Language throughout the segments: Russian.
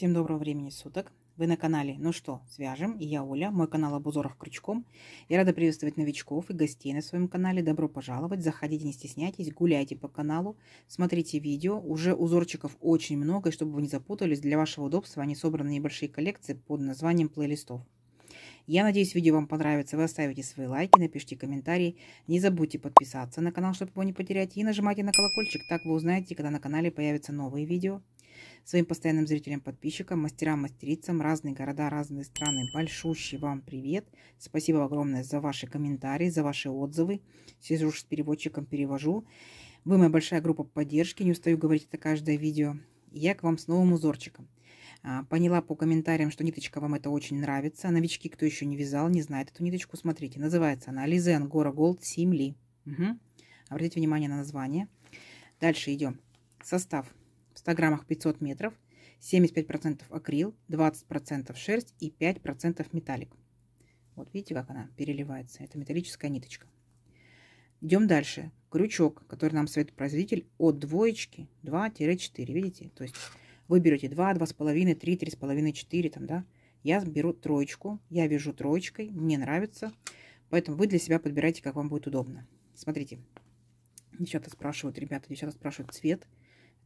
Всем доброго времени суток. Вы на канале «Ну что, свяжем?» И я Оля, мой канал об узорах крючком. Я рада приветствовать новичков и гостей на своем канале. Добро пожаловать, заходите, не стесняйтесь, гуляйте по каналу, смотрите видео. Уже узорчиков очень много, и чтобы вы не запутались, для вашего удобства они собраны небольшие коллекции под названием плейлистов. Я надеюсь, видео вам понравится. Вы оставите свои лайки, напишите комментарии. Не забудьте подписаться на канал, чтобы его не потерять. И нажимайте на колокольчик, так вы узнаете, когда на канале появятся новые видео. Своим постоянным зрителям, подписчикам, мастерам, мастерицам, разные города, разные страны, большущий вам привет. Спасибо огромное за ваши комментарии, за ваши отзывы. Сижу с переводчиком, перевожу. Вы моя большая группа поддержки, не устаю говорить это каждое видео. Я к вам с новым узорчиком. Поняла по комментариям, что ниточка вам это очень нравится. Новички, кто еще не вязал, не знает эту ниточку, смотрите. Называется она Alize Angora Gold Simli. Обратите внимание на название. Дальше идем. Состав. В 100 граммах 500 метров, 75% акрил, 20% шерсть и 5% металлик. Вот видите, как она переливается. Это металлическая ниточка. Идем дальше. Крючок, который нам советует производитель, от двоечки 2-4. Видите? То есть вы берете 2, 2,5, 3, 3,5, 4. Там, да? Я беру троечку. Я вяжу троечкой. Мне нравится. Поэтому вы для себя подбирайте, как вам будет удобно. Смотрите. Девчата спрашивают цвет.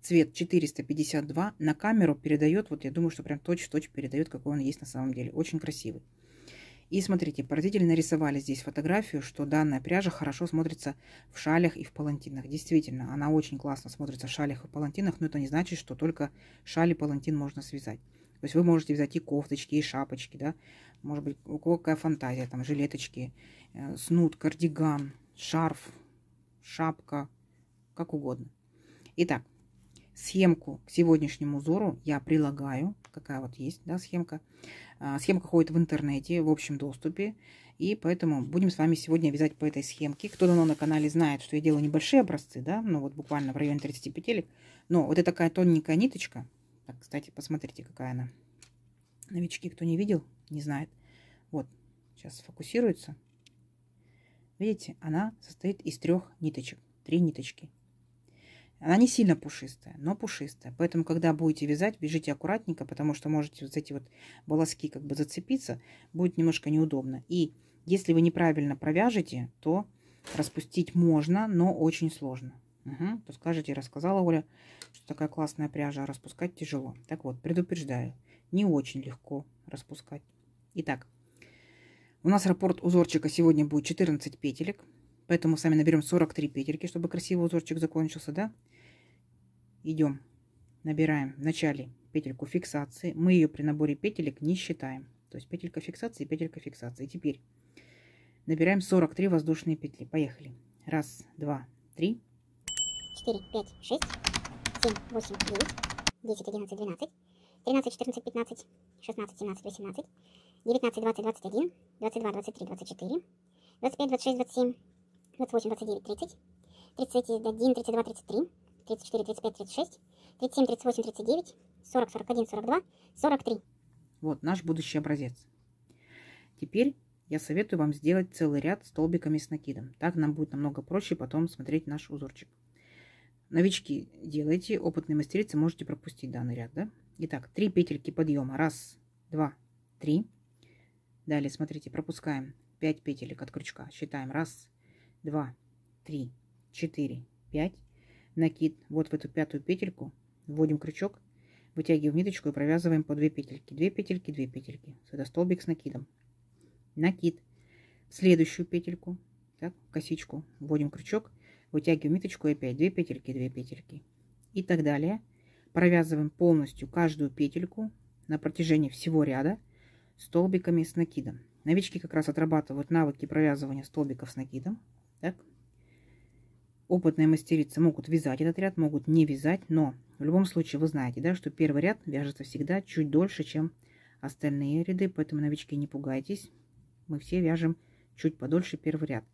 Цвет 452 на камеру передает, вот я думаю, что прям точь-в-точь передает, какой он есть на самом деле. Очень красивый. И смотрите, производители нарисовали здесь фотографию, что данная пряжа хорошо смотрится в шалях и в палантинах. Действительно, она очень классно смотрится в шалях и палантинах, но это не значит, что только шаль и палантин можно связать. То есть вы можете вязать и кофточки, и шапочки, да. Может быть, у кого какая фантазия, там жилеточки, снуд, кардиган, шарф, шапка, как угодно. Итак. Схемку к сегодняшнему узору я прилагаю. Какая вот есть, да, схемка. Схемка ходит в интернете, в общем доступе. И поэтому будем с вами сегодня вязать по этой схемке. Кто давно на канале знает, что я делаю небольшие образцы, да, ну вот буквально в районе 30 петелек. Но вот это такая тоненькая ниточка. Так, кстати, посмотрите, какая она. Новички, кто не видел, не знает. Вот, сейчас сфокусируется. Видите, она состоит из 3 ниточек. 3 ниточки. Она не сильно пушистая, но пушистая. Поэтому, когда будете вязать, вяжите аккуратненько, потому что можете вот эти вот волоски как бы зацепиться, будет немножко неудобно. И если вы неправильно провяжете, то распустить можно, но очень сложно. То скажете, рассказала Оля, что такая классная пряжа, а распускать тяжело. Так вот, предупреждаю, не очень легко распускать. Итак, у нас раппорт узорчика сегодня будет 14 петелек. Поэтому сами наберем 43 петельки, чтобы красивый узорчик закончился, да? Идем, набираем в начале петельку фиксации. Мы ее при наборе петелек не считаем. То есть петелька фиксации, петелька фиксации. И теперь набираем 43 воздушные петли. Поехали. 1, 2, 3. 4, 5, 6, 7, 8, 9, 10, 11, 12, 13, 14, 15, 16, 17, 18, 19, 20, 21, 22, 23, 24, 25, 26, 27, 28, 29, 30, 31, 32, 33, 34, 35, 36, 37, 38, 39, 40, 41, 42, 43. Вот наш будущий образец. Теперь я советую вам сделать целый ряд столбиками с накидом. Так нам будет намного проще потом смотреть наш узорчик. Новички делайте, опытные мастерицы можете пропустить данный ряд, да? Итак, 3 петельки подъема. 1, 2, 3. Далее, смотрите, пропускаем 5 петелек от крючка. Считаем. 1, 2, 3, 4, 5. Накид вот в эту 5-ю петельку. Вводим крючок, вытягиваем ниточку и провязываем по 2 петельки. 2 петельки, 2 петельки. Это столбик с накидом. Накид. В следующую петельку, так, косичку, вводим крючок, вытягиваем ниточку и опять 2 петельки, 2 петельки. И так далее. Провязываем полностью каждую петельку на протяжении всего ряда столбиками с накидом. Новички как раз отрабатывают навыки провязывания столбиков с накидом. Так. Опытные мастерицы могут вязать этот ряд, могут не вязать, но в любом случае вы знаете, да, что первый ряд вяжется всегда чуть дольше, чем остальные ряды, поэтому новички не пугайтесь. Мы все вяжем чуть подольше первый ряд.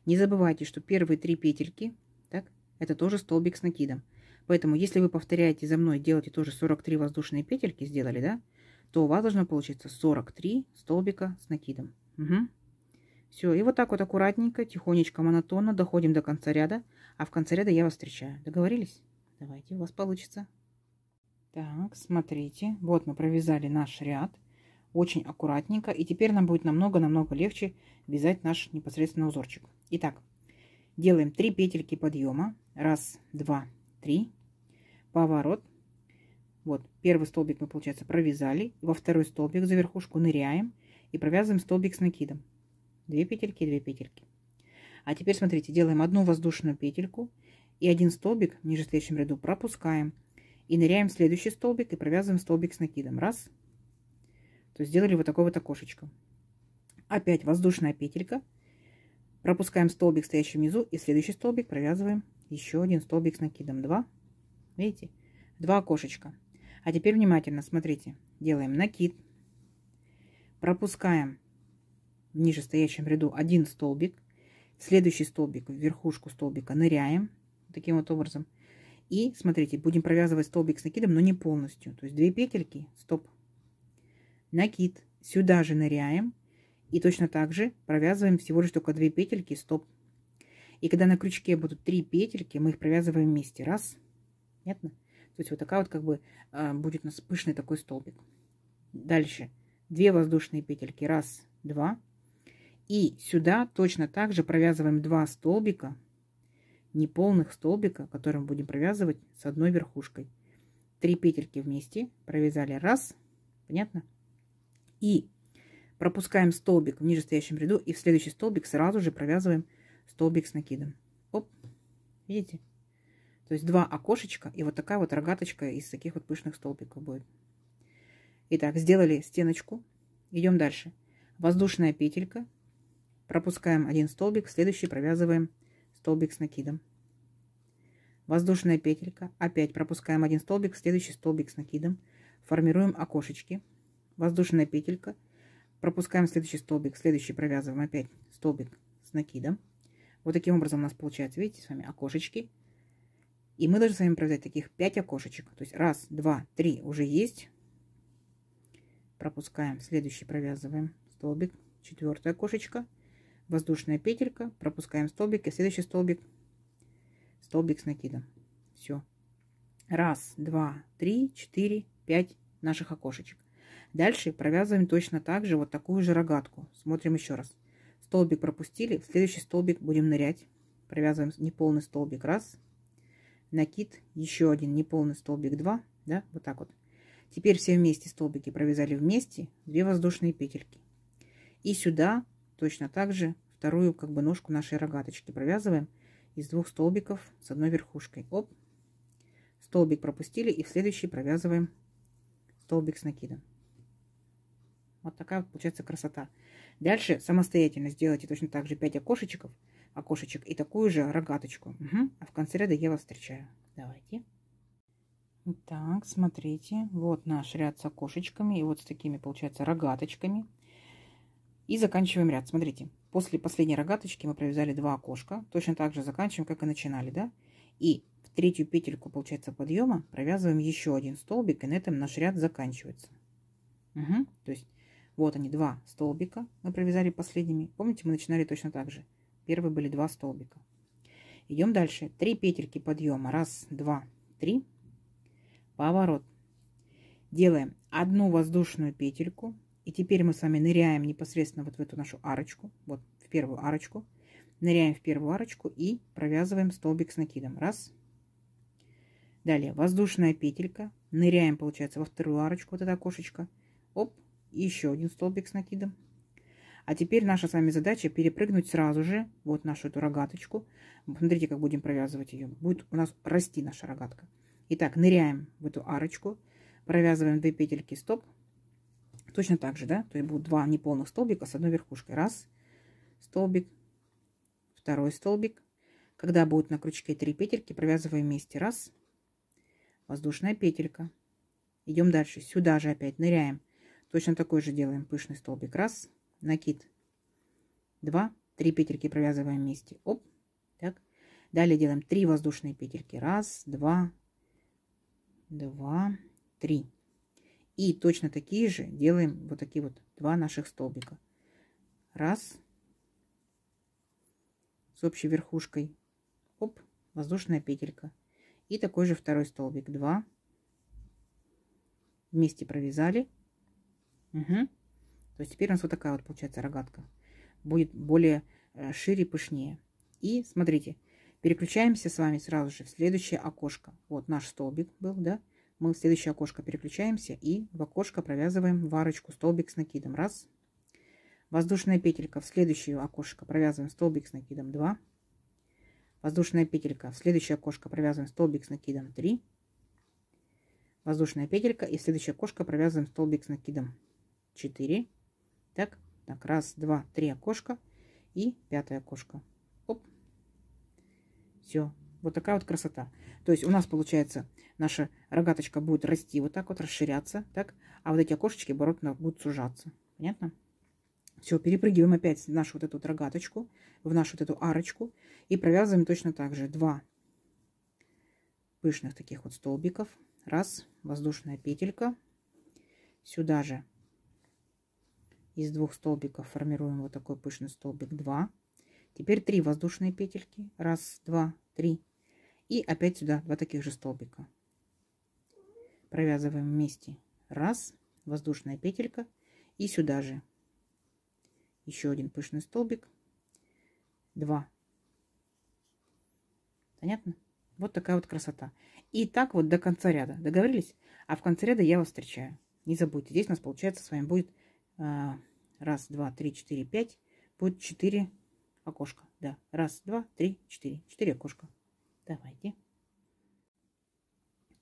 Не забывайте, что первые 3 петельки, так, это тоже столбик с накидом. Поэтому если вы повторяете за мной, делаете тоже 43 воздушные петельки, сделали, да, то у вас должно получиться 43 столбика с накидом. Все, и вот так вот аккуратненько, тихонечко, монотонно доходим до конца ряда, а в конце ряда я вас встречаю. Договорились? Давайте, у вас получится. Так, смотрите, вот мы провязали наш ряд очень аккуратненько, и теперь нам будет намного легче вязать наш непосредственно узорчик. Итак, делаем 3 петельки подъема, 1, 2, 3, поворот. Вот первый столбик мы, получается, провязали, во второй столбик за верхушку ныряем и провязываем столбик с накидом. 2 петельки, 2 петельки. А теперь смотрите, делаем одну воздушную петельку и один столбик в ниже следующем ряду пропускаем и ныряем в следующий столбик и провязываем столбик с накидом. Раз. То есть сделали вот такое вот окошечко. Опять воздушная петелька, пропускаем столбик, стоящий внизу, и в следующий столбик провязываем еще один столбик с накидом. 2. Видите? 2 окошечка. А теперь внимательно смотрите, делаем накид, пропускаем в ниже стоящем ряду один столбик, в следующий столбик, в верхушку столбика ныряем таким вот образом. И смотрите, будем провязывать столбик с накидом, но не полностью. То есть 2 петельки, стоп, накид, сюда же ныряем и точно так же провязываем всего лишь только 2 петельки, стоп. И когда на крючке будут 3 петельки, мы их провязываем вместе. Раз, понятно? То есть вот такая вот как бы будет у нас пышный такой столбик. Дальше 2 воздушные петельки, 1, 2. И сюда точно так же провязываем 2 столбика, неполных столбика, которые мы будем провязывать с одной верхушкой. 3 петельки вместе провязали, 1, понятно? И пропускаем столбик в нижестоящем ряду и в следующий столбик сразу же провязываем столбик с накидом. Оп, видите? То есть 2 окошечка и вот такая вот рогаточка из таких вот пышных столбиков будет. Итак, сделали стеночку. Идем дальше. Воздушная петелька. Пропускаем один столбик, в следующий провязываем столбик с накидом. Воздушная петелька. Опять пропускаем один столбик, в следующий столбик с накидом. Формируем окошечки. Воздушная петелька. Пропускаем следующий столбик, в следующий провязываем опять столбик с накидом. Вот таким образом у нас получается, видите, с вами окошечки. И мы должны с вами провязать таких 5 окошечек. То есть 1, 2, 3 уже есть. Пропускаем, следующий провязываем столбик, 4 окошечко, воздушная петелька, пропускаем столбик и следующий столбик, столбик с накидом. Все. 1, 2, 3, 4, 5 наших окошечек. Дальше провязываем точно так же вот такую же рогатку. Смотрим еще раз. Столбик пропустили, в следующий столбик будем нырять. Провязываем неполный столбик, 1, накид, еще один неполный столбик, 2, да, вот так вот. Теперь все вместе столбики провязали вместе, 2 воздушные петельки. И сюда точно так же вторую как бы ножку нашей рогаточки провязываем из 2 столбиков с одной верхушкой. Оп, столбик пропустили и в следующий провязываем столбик с накидом. Вот такая вот получается красота. Дальше самостоятельно сделайте точно так же 5 окошечек и такую же рогаточку. Угу. А в конце ряда я вас встречаю. Давайте. Так, смотрите, вот наш ряд с окошечками и вот с такими, получается, рогаточками. И заканчиваем ряд. Смотрите, после последней рогаточки мы провязали 2 окошка. Точно так же заканчиваем, как и начинали, да? И в третью петельку, получается, подъема провязываем еще один столбик, и на этом наш ряд заканчивается. Угу. То есть вот они, 2 столбика мы провязали последними. Помните, мы начинали точно так же. Первые были 2 столбика. Идем дальше. 3 петельки подъема. 1, 2, 3. Поворот. Делаем одну воздушную петельку. И теперь мы с вами ныряем непосредственно вот в эту нашу арочку. Вот в первую арочку. Ныряем в первую арочку и провязываем столбик с накидом. 1. Далее воздушная петелька. Ныряем, получается, во вторую арочку. Вот это окошечко. Оп. И еще один столбик с накидом. А теперь наша с вами задача перепрыгнуть сразу же вот нашу эту рогаточку. Смотрите, как будем провязывать ее. Будет у нас расти наша рогатка. Итак, ныряем в эту арочку, провязываем 2 петельки, стоп. Точно так же, да? То есть будут 2 неполных столбика с одной верхушкой. 1 столбик, 2 столбик. Когда будет на крючке 3 петельки, провязываем вместе. 1, воздушная петелька. Идем дальше. Сюда же опять ныряем. Точно такой же делаем пышный столбик. 1, накид, 2, 3 петельки провязываем вместе. Оп, так. Далее делаем 3 воздушные петельки. 1, 2, 2, 3. И точно такие же делаем вот такие вот 2 наших столбика. 1 с общей верхушкой. Оп, воздушная петелька. И такой же 2 столбик. 2, вместе провязали. Угу. То есть теперь у нас вот такая вот получается рогатка. Будет более шире, пышнее. И смотрите, переключаемся с вами сразу же в следующее окошко. Вот наш столбик был, да? Мы в следующее окошко переключаемся и в окошко провязываем в арочку столбик с накидом. Раз. Воздушная петелька в следующее окошко провязываем столбик с накидом 2. Воздушная петелька в следующее окошко провязываем столбик с накидом 3. Воздушная петелька и в следующее окошко провязываем столбик с накидом 4. Так, раз, два, три окошка и 5-е окошко. Оп. Все. Вот такая вот красота. То есть у нас получается наша рогаточка будет расти вот так вот, расширяться, так, а вот эти окошечки, наоборот, будут сужаться. Понятно? Все, перепрыгиваем опять в нашу вот эту вот рогаточку, в нашу вот эту арочку и провязываем точно так же 2 пышных таких вот столбиков. Раз, воздушная петелька. Сюда же из 2 столбиков формируем вот такой пышный столбик 2. Теперь 3 воздушные петельки. Раз, два, 3. И опять сюда 2 таких же столбика. Провязываем вместе. Раз, воздушная петелька. И сюда же еще один пышный столбик. 2. Понятно? Вот такая вот красота. И так вот до конца ряда. Договорились? А в конце ряда я вас встречаю. Не забудьте. Здесь у нас получается с вами будет раз, два, три, 4, 5. Будет 4 окошка. Да. Раз, два, 3, 4. 4 окошка. Давайте.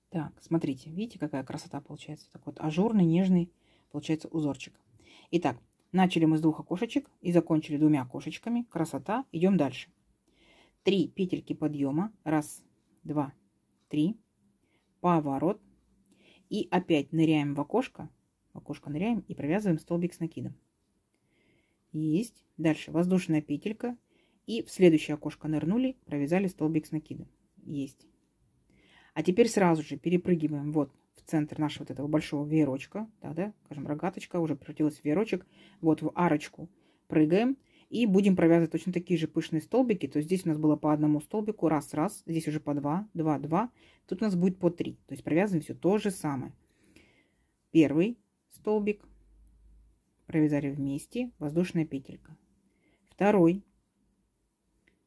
Так, смотрите. Видите, какая красота получается? Так вот, ажурный, нежный получается узорчик. Итак, начали мы с 2 окошечек и закончили 2 окошечками. Красота. Идем дальше. 3 петельки подъема. Раз, два, 3. Поворот. И опять ныряем в окошко. В окошко ныряем и провязываем столбик с накидом. Есть. Дальше воздушная петелька. И в следующее окошко нырнули, провязали столбик с накидом. Есть. А теперь сразу же перепрыгиваем вот в центр нашего вот этого большого веерочка. Да, скажем, рогаточка уже превратилась в веерочек. Вот в арочку прыгаем. И будем провязывать точно такие же пышные столбики. То есть здесь у нас было по одному столбику. Раз, раз. Здесь уже по 2, 2, 2. Тут у нас будет по 3. То есть провязываем все то же самое. Первый столбик. Провязали вместе. Воздушная петелька. Второй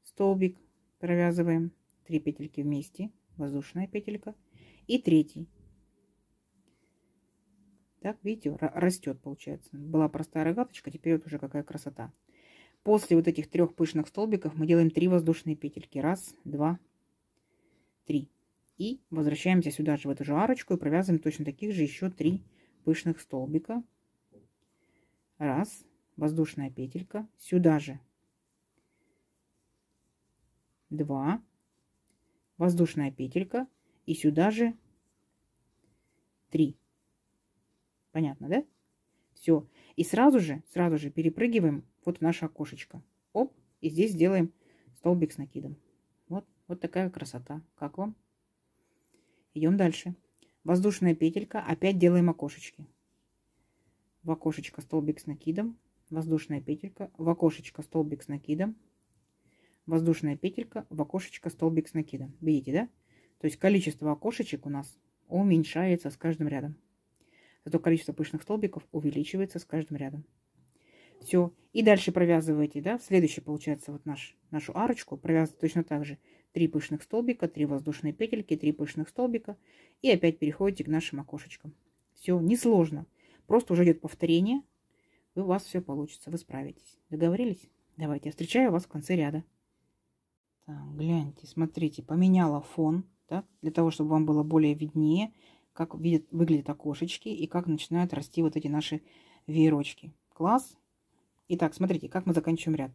столбик. Провязываем 3 петельки вместе. Воздушная петелька. И третий. Так, видите, растет получается. Была простая рогаточка. Теперь вот уже какая красота. После вот этих 3 пышных столбиков мы делаем 3 воздушные петельки. Раз, два, 3. И возвращаемся сюда же в эту же арочку и провязываем точно таких же еще 3 пышных столбика. Раз, воздушная петелька. Сюда же 2, воздушная петелька. И сюда же 3. Понятно, да? Все. И сразу же перепрыгиваем вот в наше окошечко. Оп, и здесь делаем столбик с накидом. Вот такая красота. Как вам? Идем дальше. Воздушная петелька. Опять делаем окошечки. В окошечко столбик с накидом. Воздушная петелька. В окошечко столбик с накидом. Воздушная петелька. В окошечко столбик с накидом. Видите, да? То есть количество окошечек у нас уменьшается с каждым рядом. Зато количество пышных столбиков увеличивается с каждым рядом. Все. И дальше провязываете, да, в следующий, получается, вот нашу арочку. Провязываете точно так же 3 пышных столбика, 3 воздушные петельки, 3 пышных столбика. И опять переходите к нашим окошечкам. Все, несложно. Просто уже идет повторение. У вас все получится, вы справитесь. Договорились? Давайте, я встречаю вас в конце ряда. Так, гляньте, смотрите, поменяла фон, так, для того, чтобы вам было более виднее, как выглядят окошечки и как начинают расти вот эти наши веерочки. Класс! Итак, смотрите, как мы заканчиваем ряд.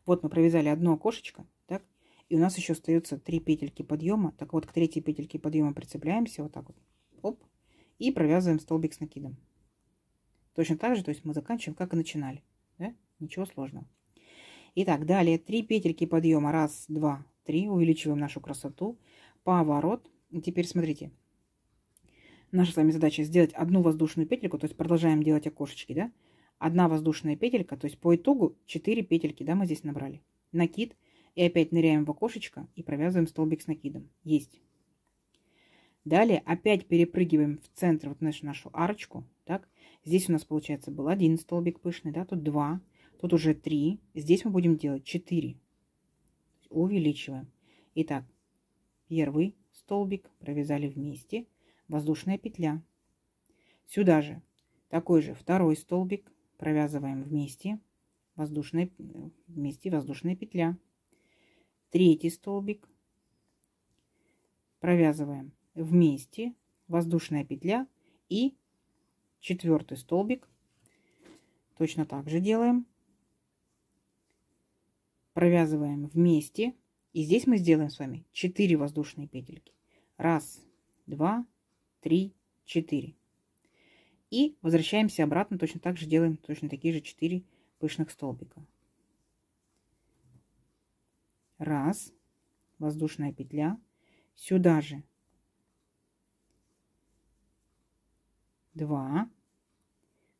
Вот мы провязали одно окошечко, так, и у нас еще остается 3 петельки подъема. Так вот, к 3-й петельке подъема прицепляемся вот так вот, оп, и провязываем столбик с накидом. Точно так же, то есть мы заканчиваем, как и начинали, да? Ничего сложного. Итак, далее 3 петельки подъема, раз, два, 3, увеличиваем нашу красоту, поворот. И теперь смотрите, наша с вами задача сделать одну воздушную петельку, то есть продолжаем делать окошечки, да? Одна воздушная петелька, то есть по итогу 4 петельки, да, мы здесь набрали. Накид, и опять ныряем в окошечко и провязываем столбик с накидом. Есть. Далее опять перепрыгиваем в центр вот нашу арочку. Так? Здесь у нас получается был 1 столбик пышный, да? Тут 2, тут уже 3. Здесь мы будем делать 4. Увеличиваем. Итак, первый столбик провязали вместе, воздушная петля. Сюда же такой же второй столбик провязываем вместе, воздушная петля. Третий столбик провязываем вместе, воздушная петля, и четвертый столбик точно так же делаем, провязываем вместе, и здесь мы сделаем с вами 4 воздушные петельки. 1, 2, 3, 4. И возвращаемся обратно, точно так же делаем точно такие же 4 пышных столбика. 1, воздушная петля, сюда же 2,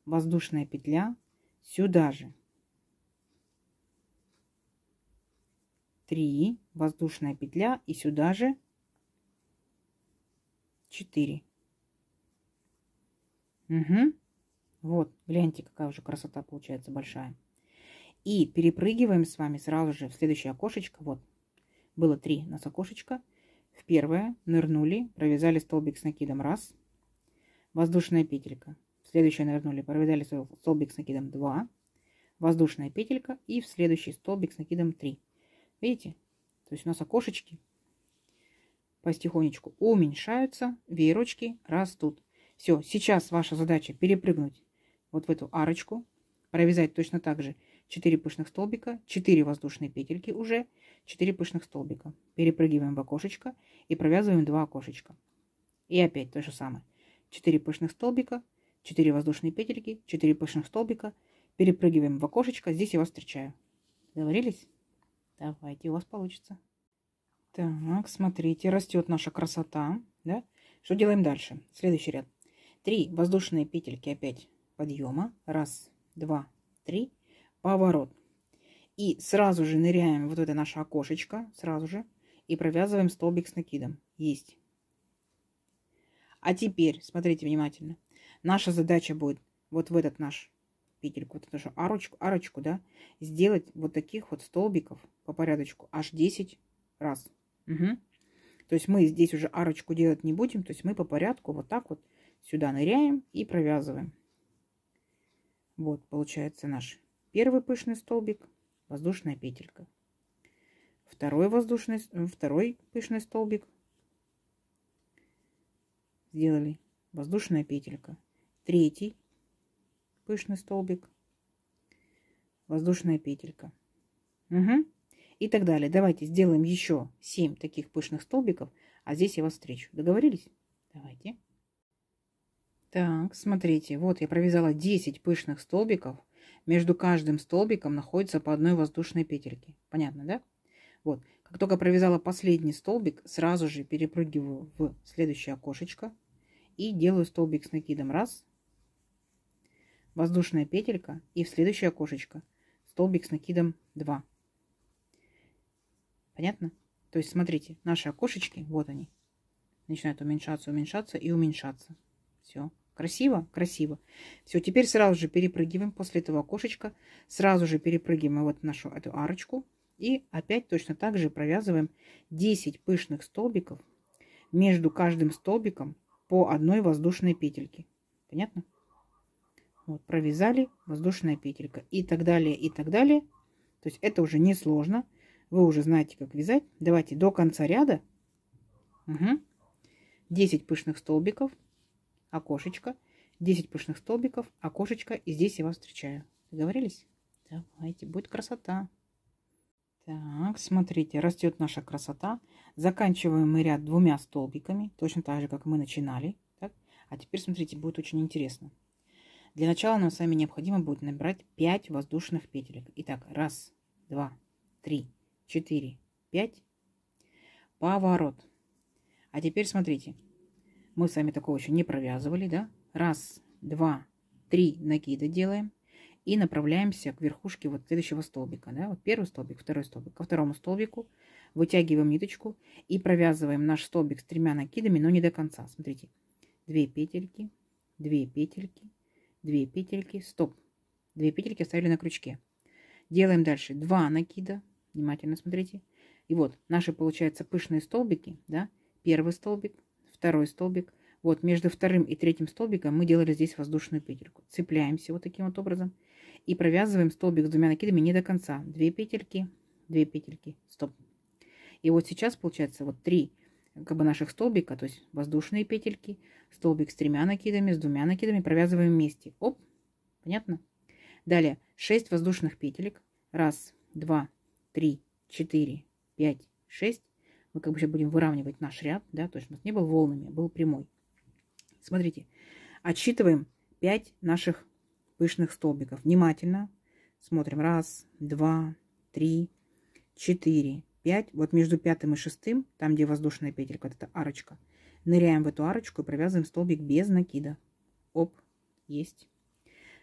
воздушная петля, сюда же 3, воздушная петля, и сюда же 4. Угу. Вот, гляньте, какая уже красота получается большая. И перепрыгиваем с вами сразу же в следующее окошечко. Вот, было 3 у нас окошечка. В первое нырнули, провязали столбик с накидом 1, воздушная петелька. В следующее нырнули, провязали столбик с накидом 2, воздушная петелька, и в следующий столбик с накидом 3. Видите? То есть у нас окошечки потихонечку уменьшаются, веерочки растут. Все, сейчас ваша задача перепрыгнуть вот в эту арочку, провязать точно так же 4 пышных столбика, 4 воздушные петельки уже, 4 пышных столбика. Перепрыгиваем в окошечко и провязываем 2 окошечка. И опять то же самое. 4 пышных столбика, 4 воздушные петельки, 4 пышных столбика. Перепрыгиваем в окошечко. Здесь я вас встречаю. Договорились? Давайте, у вас получится. Так, смотрите, растет наша красота. Да? Что делаем дальше? Следующий ряд. 3 воздушные петельки опять подъема. 1, 2, 3. Поворот. И сразу же ныряем вот это наше окошечко. Сразу же. И провязываем столбик с накидом. Есть. А теперь, смотрите внимательно. Наша задача будет вот в этот наш петельку, вот эту нашу арочку, да, сделать вот таких вот столбиков по порядочку аж 10 раз. Угу. То есть мы здесь уже арочку делать не будем. То есть мы по порядку вот так вот сюда ныряем и провязываем. Вот получается наш первый пышный столбик, воздушная петелька. Второй пышный столбик. Сделали воздушная петелька. Третий пышный столбик, воздушная петелька. Угу. И так далее. Давайте сделаем еще 7 таких пышных столбиков, а здесь я вас встречу. Договорились? Давайте. Так, смотрите, вот я провязала 10 пышных столбиков. Между каждым столбиком находится по одной воздушной петельке. Понятно, да? Вот. Как только провязала последний столбик, сразу же перепрыгиваю в следующее окошечко и делаю столбик с накидом 1, воздушная петелька, и в следующее окошечко столбик с накидом 2. Понятно? То есть, смотрите, наши окошечки, вот они, начинают уменьшаться, уменьшаться и уменьшаться. Все. Красиво? Красиво. Все, теперь сразу же перепрыгиваем после этого окошечка, сразу же перепрыгиваем вот нашу эту арочку и опять точно так же провязываем 10 пышных столбиков, между каждым столбиком по одной воздушной петельке. Понятно? Вот, провязали, воздушная петелька и так далее, и так далее. То есть это уже не сложно. Вы уже знаете, как вязать. Давайте до конца ряда. Угу. 10 пышных столбиков, окошечко, 10 пышных столбиков, окошечко, и здесь я вас встречаю. Договорились? Давайте, будет красота. Так, смотрите, растет наша красота. Заканчиваем мы ряд 2 столбиками, точно так же, как мы начинали. Так? А теперь, смотрите, будет очень интересно. Для начала нам с вами необходимо будет набрать 5 воздушных петелек. Итак, 1, 2, 3, 4, 5. Поворот. А теперь смотрите. Мы с вами такого еще не провязывали, да? 1, 2, 3 накида делаем. и направляемся к верхушке вот следующего столбика. Да? Вот первый столбик, второй столбик. Ко второму столбику вытягиваем ниточку и провязываем наш столбик с 3 накидами, но не до конца. Смотрите, 2 петельки, 2 петельки, 2 петельки, стоп. 2 петельки оставили на крючке. Делаем дальше 2 накида, внимательно смотрите. И вот наши, получаются, пышные столбики, да? Первый столбик, второй столбик. Вот между вторым и третьим столбиком мы делали здесь воздушную петельку. Цепляемся вот таким вот образом и провязываем столбик с 2 накидами не до конца. 2 петельки, стоп. И вот сейчас получается вот 3 как бы наших столбика, то есть воздушные петельки, столбик с 3 накидами, с 2 накидами провязываем вместе. Оп, понятно? Далее 6 воздушных петелек. 1, 2, 3, 4, 5, 6. Мы как бы сейчас будем выравнивать наш ряд, да, то есть у нас не был волнами, а был прямой. Смотрите, отсчитываем 5 наших пышных столбиков. Внимательно смотрим. 1, 2, 3, 4, 5. Вот между 5 и 6, там где воздушная петелька, вот эта арочка, ныряем в эту арочку и провязываем столбик без накида. Оп, есть.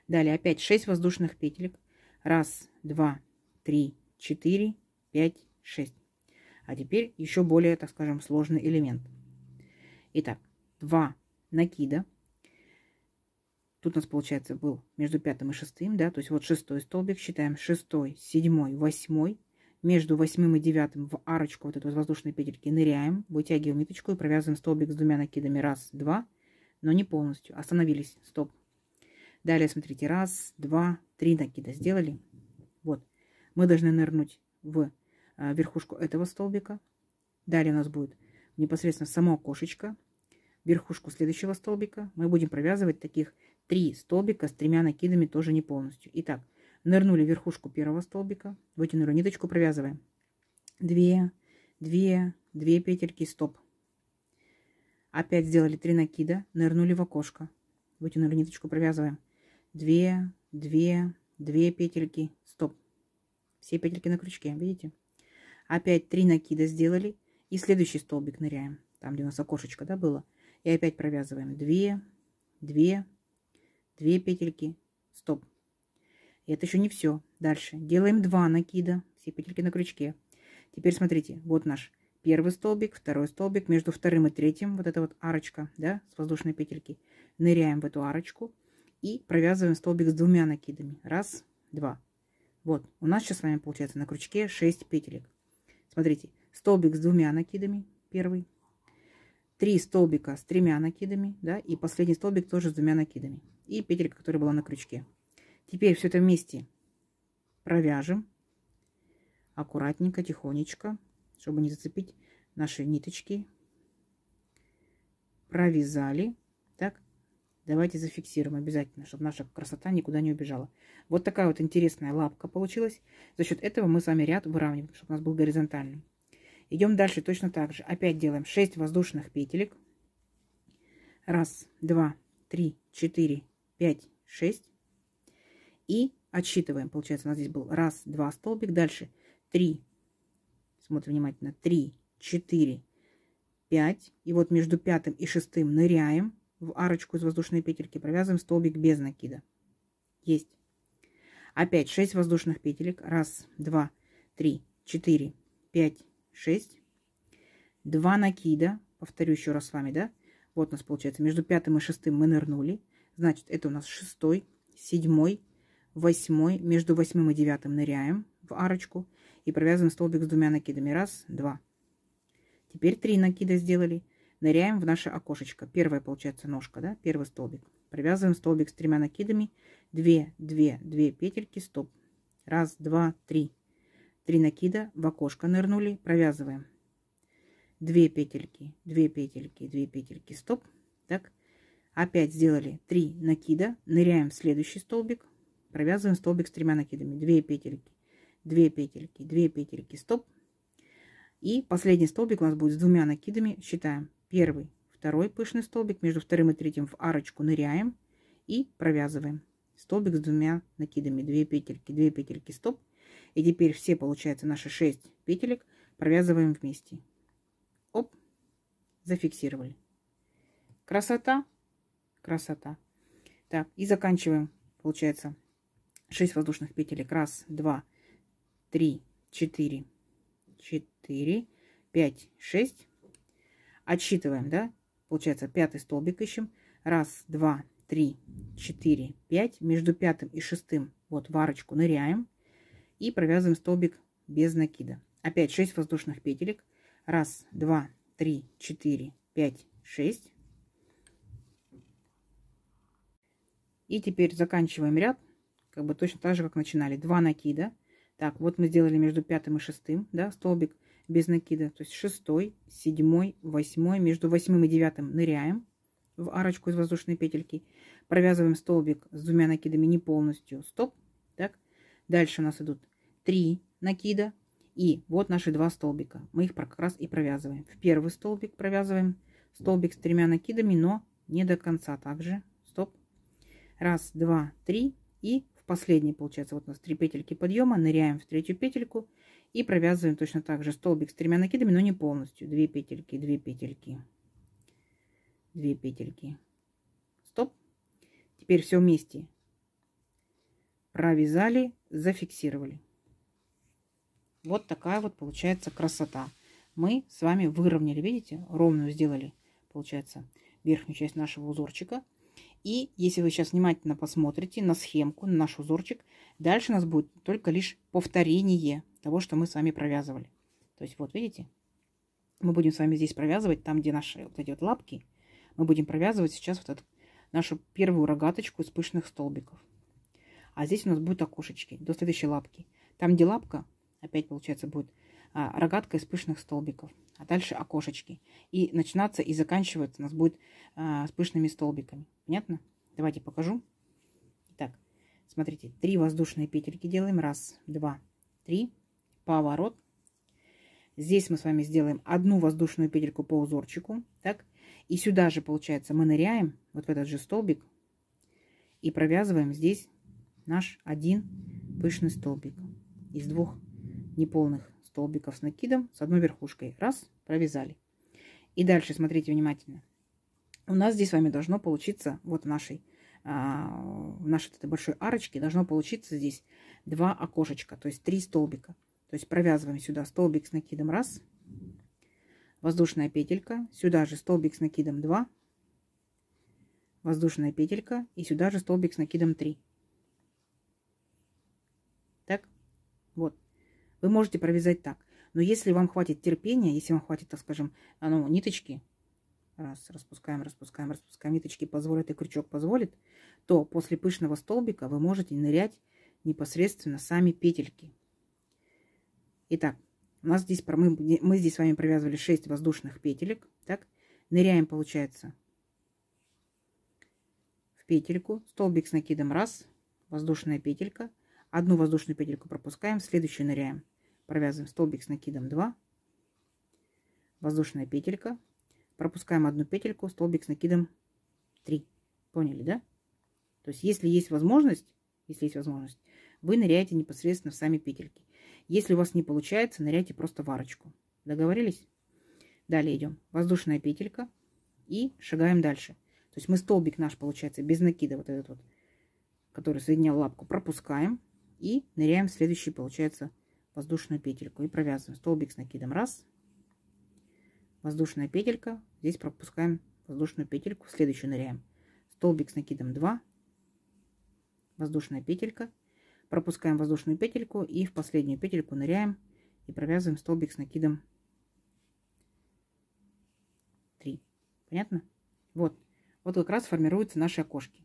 Далее опять 6 воздушных петелек. 1, 2, 3, 4, 5, 6. А теперь еще более, так скажем, сложный элемент. Итак, 2 накида. Тут у нас, получается, был между 5 и 6, да, то есть вот 6 столбик, считаем 6, 7, 8. Между 8 и 9 в арочку вот эту воздушной петельки ныряем, вытягиваем ниточку и провязываем столбик с 2 накидами. 1, 2, но не полностью. Остановились, стоп. Далее, смотрите, 1, 2, 3 накида сделали. Вот, мы должны нырнуть в верхушку этого столбика. Далее у нас будет непосредственно само окошечко. Верхушку следующего столбика мы будем провязывать таких 3 столбика с 3 накидами, тоже не полностью. Итак, нырнули в верхушку первого столбика, вытянули ниточку, провязываем 2, 2, 2 петельки, стоп. Опять сделали 3 накида, нырнули в окошко, вытянули ниточку, провязываем 2, 2, 2 петельки, стоп. Все петельки на крючке, видите? Опять 3 накида сделали и следующий столбик ныряем, там где у нас окошечко, да, было. И опять провязываем 2, 2, 2 петельки, стоп. И это еще не все. Дальше делаем 2 накида, все петельки на крючке. Теперь смотрите, вот наш первый столбик, второй столбик, между вторым и третьим вот эта вот арочка, да, с воздушной петельки. Ныряем в эту арочку и провязываем столбик с 2 накидами. 1, 2. Вот, у нас сейчас с вами получается на крючке 6 петелек. Смотрите, столбик с 2 накидами, первый. 3 столбика с 3 накидами, да, и последний столбик тоже с 2 накидами. И петелька, которая была на крючке. Теперь все это вместе провяжем аккуратненько, тихонечко, чтобы не зацепить наши ниточки. Провязали. Так, давайте зафиксируем обязательно, чтобы наша красота никуда не убежала. Вот такая вот интересная лапка получилась. За счет этого мы с вами ряд выравниваем, чтобы у нас был горизонтальный. Идем дальше точно так же. Опять делаем 6 воздушных петелек. 1, 2, 3, 4, 5, 6. И отсчитываем. Получается, у нас здесь был 1, 2 столбик. Дальше 3. Смотрим внимательно. 3, 4, 5. И вот между 5 и 6 ныряем в арочку из воздушной петельки. Провязываем столбик без накида. Есть. Опять 6 воздушных петелек. 1, 2, 3, 4, 5, 6. 2 накида. Повторю еще раз с вами, да? Вот у нас получается между 5 и 6 мы нырнули. Значит, это у нас 6, 7, 8. Между 8 и 9 ныряем в арочку и провязываем столбик с 2 накидами. 1, 2. Теперь 3 накида сделали. Ныряем в наше окошечко. Первая получается ножка, да? Первый столбик. Провязываем столбик с 3 накидами. 2, 2, 2 петельки, стоп. 1, 2, 3. 3 накида, в окошко нырнули, провязываем 2 петельки, 2 петельки, 2 петельки, стоп. Так, опять сделали 3 накида, ныряем в следующий столбик, провязываем столбик с 3 накидами, 2 петельки, 2 петельки, 2 петельки, стоп. И последний столбик у нас будет с 2 накидами, считаем первый, второй пышный столбик, между вторым и третьим в арочку ныряем и провязываем столбик с 2 накидами, 2 петельки, стоп. И теперь все, получается, наши 6 петелек провязываем вместе. Оп, зафиксировали. Красота, красота. Так, и заканчиваем, получается, 6 воздушных петелек. Раз, два, три, четыре, 5, 6. Отсчитываем, да? Получается, 5-й столбик ищем. Раз, два, три, 4, 5. Между 5 и 6 вот в арочку ныряем и провязываем столбик без накида. Опять 6 воздушных петелек. Раз, два, три, 4, 5, 6. И теперь заканчиваем ряд, как бы точно так же, как начинали. 2 накида. Так, вот мы сделали между 5 и 6, да, столбик без накида. То есть 6, 7, 8. Между 8 и 9 ныряем в арочку из воздушной петельки. Провязываем столбик с 2 накидами не полностью. Стоп. Так. Дальше у нас идут 3 накида. И вот наши 2 столбика. Мы их как раз и провязываем. В первый столбик провязываем столбик с 3 накидами, но не до конца. Также. Стоп. Раз, два, 3. И в последний, получается, вот у нас 3 петельки подъема. Ныряем в 3-ю петельку. И провязываем точно так же столбик с 3 накидами, но не полностью. 2 петельки, 2 петельки. 2 петельки. Стоп. Теперь все вместе провязали, зафиксировали. Вот такая вот получается красота. Мы с вами выровняли, видите, ровную сделали, получается, верхнюю часть нашего узорчика. И если вы сейчас внимательно посмотрите на схемку, на наш узорчик, дальше у нас будет только лишь повторение того, что мы с вами провязывали. То есть вот видите, мы будем с вами здесь провязывать, там где наши вот эти вот лапки, мы будем провязывать сейчас вот эту нашу первую рогаточку из пышных столбиков. А здесь у нас будут окошечки до следующей лапки. Там, где лапка, опять получается будет рогатка из пышных столбиков. А дальше окошечки. И начинаться и заканчиваться у нас будет с пышными столбиками. Понятно? Давайте покажу. Итак, смотрите, 3 воздушные петельки делаем. Раз, два, 3. Поворот. Здесь мы с вами сделаем 1 воздушную петельку по узорчику. Так. И сюда же, получается, мы ныряем вот в этот же столбик. И провязываем здесь наш 1 пышный столбик из 2 неполных столбиков с накидом с 1 верхушкой. Раз, провязали. И дальше смотрите внимательно. У нас здесь с вами должно получиться, вот в нашей этой большой арочке должно получиться здесь 2 окошечка, то есть 3 столбика. То есть провязываем сюда столбик с накидом 1, воздушная петелька, сюда же столбик с накидом 2, воздушная петелька и сюда же столбик с накидом 3. Так, вот. Вы можете провязать так. Но если вам хватит терпения, если вам хватит, так скажем, ниточки, раз, распускаем, распускаем, распускаем, ниточки позволят и крючок позволит, то после пышного столбика вы можете нырять непосредственно сами петельки. Итак, у нас здесь мы здесь с вами провязывали 6 воздушных петелек. Так, ныряем, получается, в петельку, столбик с накидом 1, воздушная петелька. 1 воздушную петельку пропускаем, в следующую ныряем. Провязываем столбик с накидом 2, воздушная петелька. Пропускаем 1 петельку, столбик с накидом 3. Поняли, да? То есть, если есть возможность, вы ныряете непосредственно в сами петельки. Если у вас не получается, ныряйте просто в арочку. Договорились? Далее идем. Воздушная петелька и шагаем дальше. То есть мы столбик наш, получается, без накида, вот этот вот, который соединял лапку, пропускаем. И ныряем в следующий, получается, воздушную петельку. И провязываем столбик с накидом 1. Воздушная петелька. Здесь пропускаем воздушную петельку. В следующую ныряем. Столбик с накидом 2. Воздушная петелька. Пропускаем воздушную петельку. И в последнюю петельку ныряем. И провязываем столбик с накидом 3. Понятно? Вот. Вот как раз формируются наши окошки.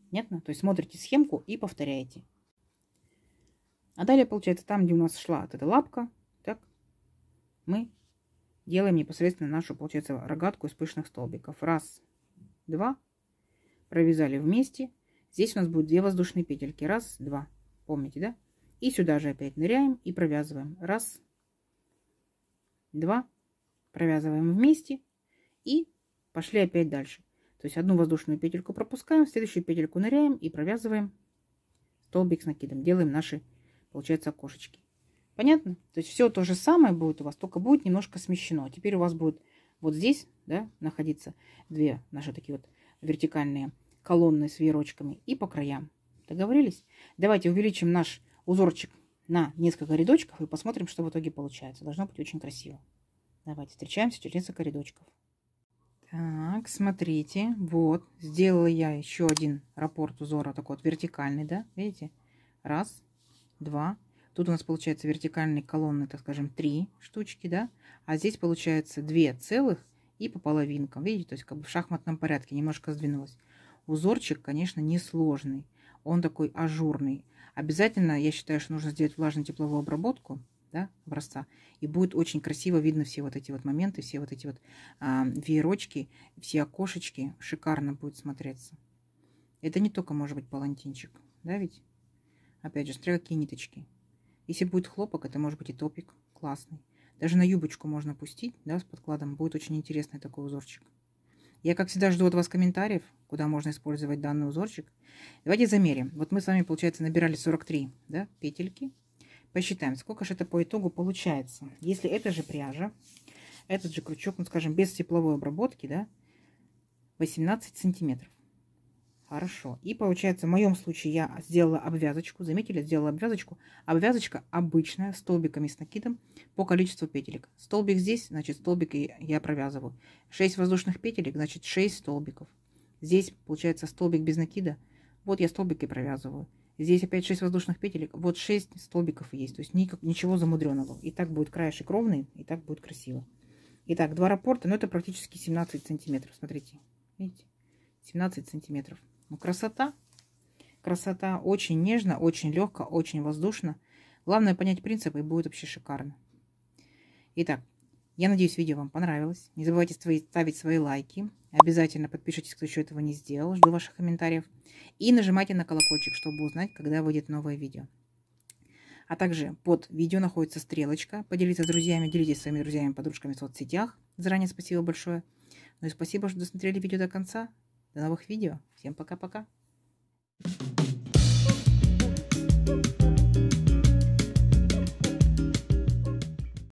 Понятно? То есть смотрите схемку и повторяете. А далее, получается, там, где у нас шла вот эта лапка, так, мы делаем непосредственно нашу, получается, рогатку из пышных столбиков. Раз, два, провязали вместе. Здесь у нас будет 2 воздушные петельки. Раз, два. Помните, да? И сюда же опять ныряем и провязываем. Раз, два. Провязываем вместе. И пошли опять дальше. То есть 1 воздушную петельку пропускаем, в следующую петельку ныряем и провязываем столбик с накидом. Делаем наши, получается, окошечки. Понятно? То есть все то же самое будет у вас, только будет немножко смещено. Теперь у вас будет вот здесь, да, находиться 2 наши такие вот вертикальные колонны с веерочками и по краям. Договорились? Давайте увеличим наш узорчик на несколько рядочков и посмотрим, что в итоге получается. Должно быть очень красиво. Давайте встречаемся через несколько рядочков. Так, смотрите, вот, сделала я еще один раппорт узора, такой вот вертикальный, да, видите? Раз, два. Тут у нас получается вертикальные колонны, так скажем, 3 штучки, да, а здесь получается 2 целых и по половинкам, видите, то есть как бы в шахматном порядке немножко сдвинулось. Узорчик, конечно, несложный, он такой ажурный. Обязательно, я считаю, что нужно сделать влажно-тепловую обработку, да, образца, и будет очень красиво видно все вот эти вот моменты, все вот эти вот веерочки, все окошечки, шикарно будет смотреться. Это не только может быть палантинчик, да, ведь? Опять же, смотря какие ниточки. Если будет хлопок, это может быть и топик классный. Даже на юбочку можно пустить, да, с подкладом. Будет очень интересный такой узорчик. Я, как всегда, жду от вас комментариев, куда можно использовать данный узорчик. Давайте замерим. Вот мы с вами, получается, набирали 43, да, петельки. Посчитаем, сколько же это по итогу получается. Если это же пряжа, этот же крючок, ну, скажем, без тепловой обработки, да, 18 сантиметров. Хорошо. И получается, в моем случае я сделала обвязочку. Заметили, сделала обвязочку. Обвязочка обычная, столбиками с накидом по количеству петелек. Столбик здесь, значит, столбик я провязываю. 6 воздушных петелек, значит, 6 столбиков. Здесь, получается, столбик без накида. Вот я столбики провязываю. Здесь опять 6 воздушных петелек. Вот 6 столбиков есть. То есть ничего замудренного. И так будет краешек ровный, и так будет красиво. Итак, 2 раппорта, но это практически 17 сантиметров. Смотрите, видите? 17 сантиметров. Ну, красота. Красота. Очень нежно, очень легко, очень воздушно. Главное понять принцип, и будет вообще шикарно. Итак, я надеюсь, видео вам понравилось. Не забывайте ставить свои лайки. Обязательно подпишитесь, кто еще этого не сделал. Жду ваших комментариев. И нажимайте на колокольчик, чтобы узнать, когда выйдет новое видео. А также под видео находится стрелочка. Поделиться с друзьями, делитесь с своими друзьями, подружками в соцсетях. Заранее спасибо большое. Ну и спасибо, что досмотрели видео до конца. До новых видео. Всем пока-пока.